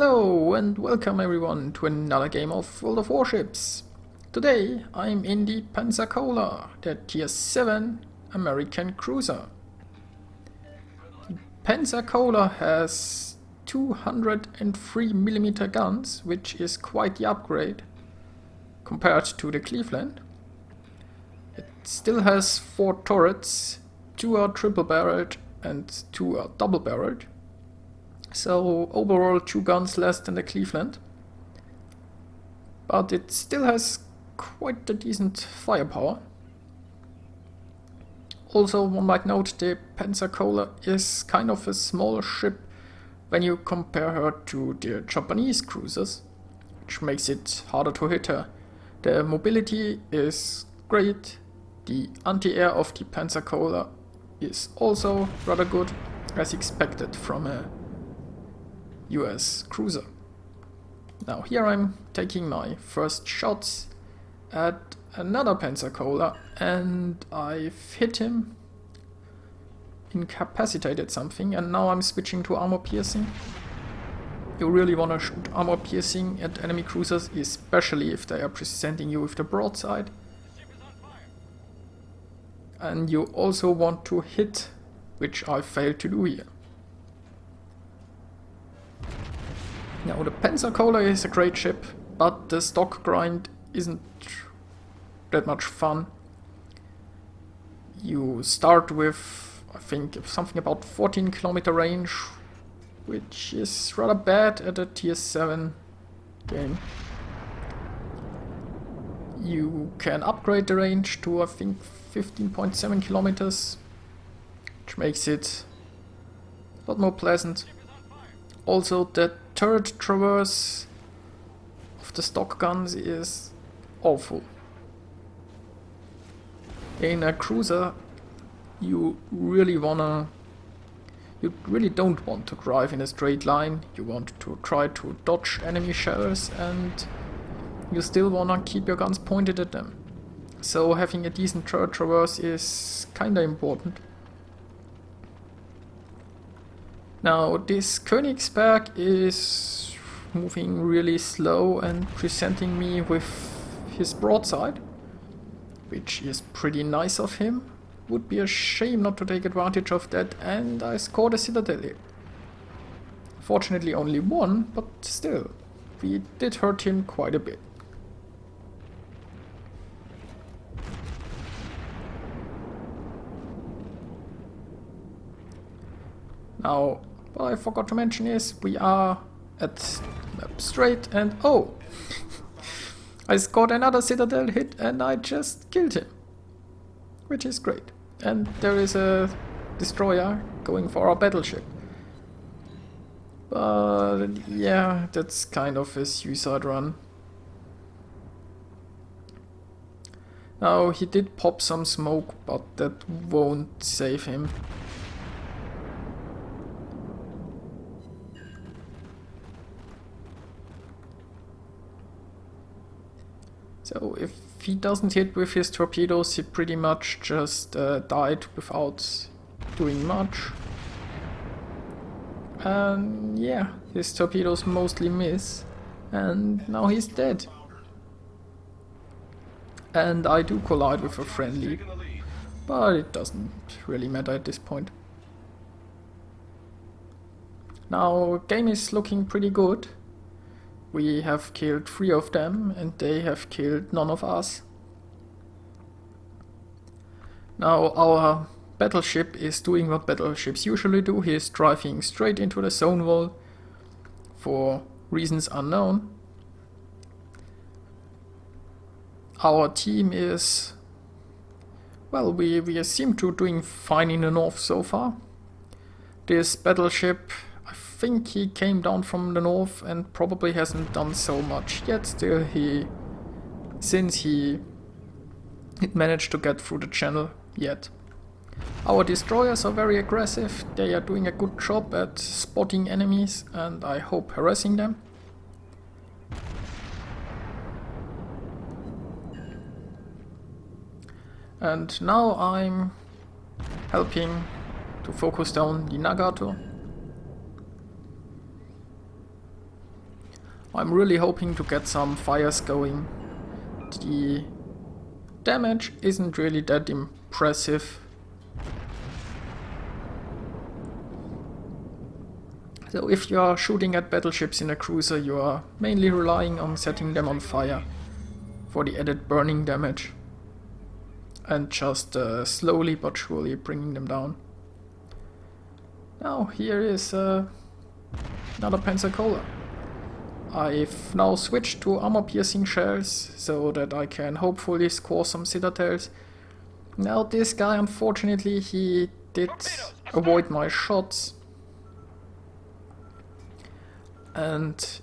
Hello and welcome everyone to another game of World of Warships. Today I'm in the Pensacola, the Tier 7 American cruiser. The Pensacola has 203mm guns, which is quite the upgrade compared to the Cleveland. It still has 4 turrets, 2 are triple barreled and 2 are double barreled. So overall 2 guns less than the Cleveland, but it still has quite a decent firepower. Also, one might note the Pensacola is kind of a small ship when you compare her to the Japanese cruisers, which makes it harder to hit her. The mobility is great, the anti-air of the Pensacola is also rather good, as expected from a US cruiser. Now here I'm taking my first shots at another Pensacola and I've hit him, incapacitated something, and now I'm switching to armor piercing. You really want to shoot armor piercing at enemy cruisers, especially if they are presenting you with the broadside. And you also want to hit, which I failed to do here. Now the Pensacola is a great ship, but the stock grind isn't that much fun. You start with, I think, something about 14km range, which is rather bad at a tier 7 game. You can upgrade the range to, I think, 15.7km, which makes it a lot more pleasant. Also, the turret traverse of the stock guns is awful. In a cruiser, you really don't want to drive in a straight line. You want to try to dodge enemy shells, and you still wanna keep your guns pointed at them. So having a decent turret traverse is kinda important. Now this Königsberg is moving really slow and presenting me with his broadside, which is pretty nice of him. Would be a shame not to take advantage of that, and I scored a citadel here. Fortunately only one, but still, we did hurt him quite a bit. Now, what I forgot to mention is we are at map straight, and oh! I scored another citadel hit and I just killed him, which is great. And there is a destroyer going for our battleship. But yeah, that's kind of a suicide run. Now he did pop some smoke, but that won't save him. So if he doesn't hit with his torpedoes, he pretty much just died without doing much. And yeah, his torpedoes mostly miss, and now he's dead. And I do collide with a friendly, but it doesn't really matter at this point. Now, game is looking pretty good. We have killed 3 of them, and they have killed none of us. Now our battleship is doing what battleships usually do. He is driving straight into the zone wall for reasons unknown. Our team is... well, we seem to doing fine in the north so far. This battleship, I think he came down from the north and probably hasn't done so much yet. Still, since he managed to get through the channel yet. Our destroyers are very aggressive. They are doing a good job at spotting enemies and I hope harassing them. And now I'm helping to focus down the Nagato. I'm really hoping to get some fires going. The damage isn't really that impressive. So if you are shooting at battleships in a cruiser, you are mainly relying on setting them on fire for the added burning damage. And just slowly but surely bringing them down. Now here is another Pensacola. I've now switched to armor-piercing shells so that I can hopefully score some citadels. Now this guy, unfortunately, he did avoid my shots. And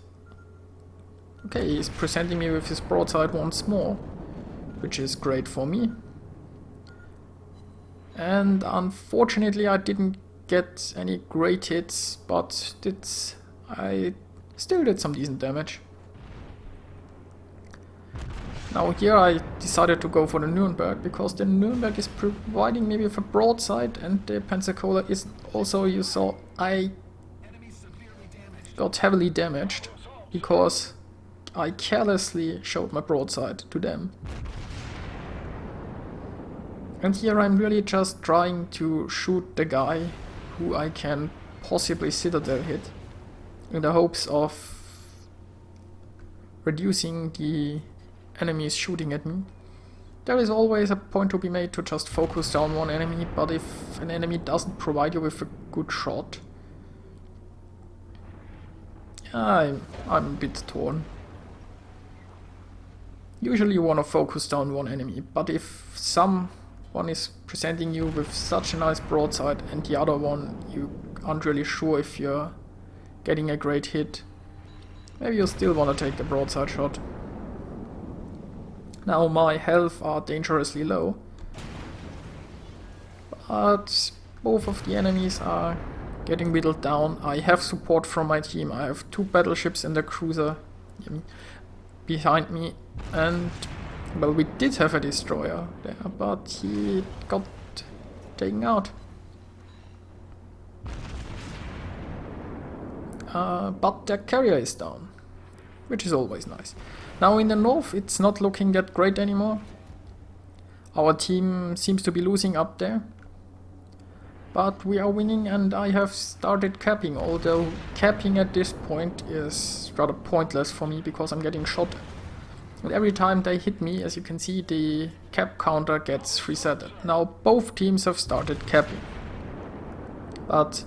okay, he's presenting me with his broadside once more, which is great for me. And unfortunately I didn't get any great hits, but I still did some decent damage. Now here I decided to go for the Nuremberg, because the Nuremberg is providing me with a broadside, and the Pensacola is also, you saw, I got heavily damaged because I carelessly showed my broadside to them. And here I'm really just trying to shoot the guy who I can possibly citadel hit, in the hopes of reducing the enemies shooting at me. There is always a point to be made to just focus down one enemy, but if an enemy doesn't provide you with a good shot, I'm a bit torn. Usually you want to focus down one enemy, but if someone is presenting you with such a nice broadside and the other one you aren't really sure if you're getting a great hit, maybe you still want to take the broadside shot. Now my health are dangerously low, but both of the enemies are getting whittled down. I have support from my team. I have 2 battleships and a cruiser behind me, and well, we did have a destroyer there, but he got taken out. But their carrier is down, which is always nice. Now in the north it's not looking that great anymore. Our team seems to be losing up there. But we are winning, and I have started capping, although capping at this point is rather pointless for me because I'm getting shot at. And every time they hit me, as you can see, the cap counter gets resetted. Now both teams have started capping. But,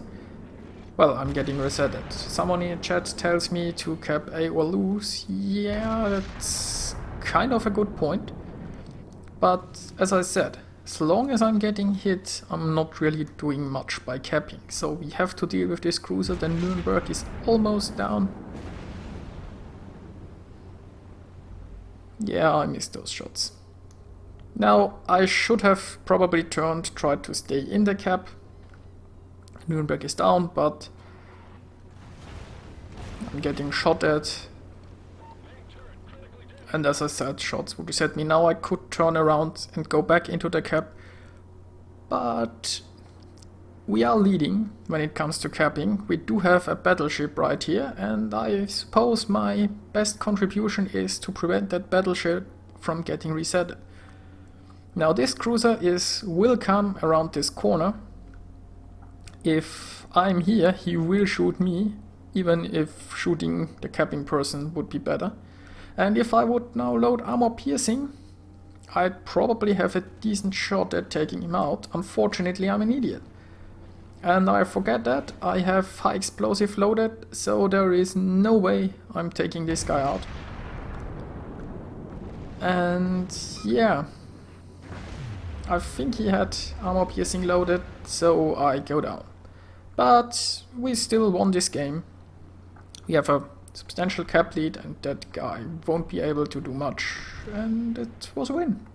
well, I'm getting resetted. Someone in the chat tells me to cap A or lose. Yeah, that's kind of a good point. But, as I said, as long as I'm getting hit, I'm not really doing much by capping. So we have to deal with this cruiser. The Nuremberg is almost down. Yeah, I missed those shots. Now, I should have probably tried to stay in the cap. Nuremberg is down, but I'm getting shot at. And as I said, shots would reset me. Now I could turn around and go back into the cap. But we are leading when it comes to capping. We do have a battleship right here, and I suppose my best contribution is to prevent that battleship from getting resetted. Now this cruiser will come around this corner. If I'm here, he will shoot me, even if shooting the capping person would be better. And if I would now load armor piercing, I'd probably have a decent shot at taking him out. Unfortunately, I'm an idiot. And I forget that I have high explosive loaded, so there is no way I'm taking this guy out. And yeah, I think he had armor piercing loaded, so I go down. But we still won this game. We have a substantial cap lead, and that guy won't be able to do much, and it was a win.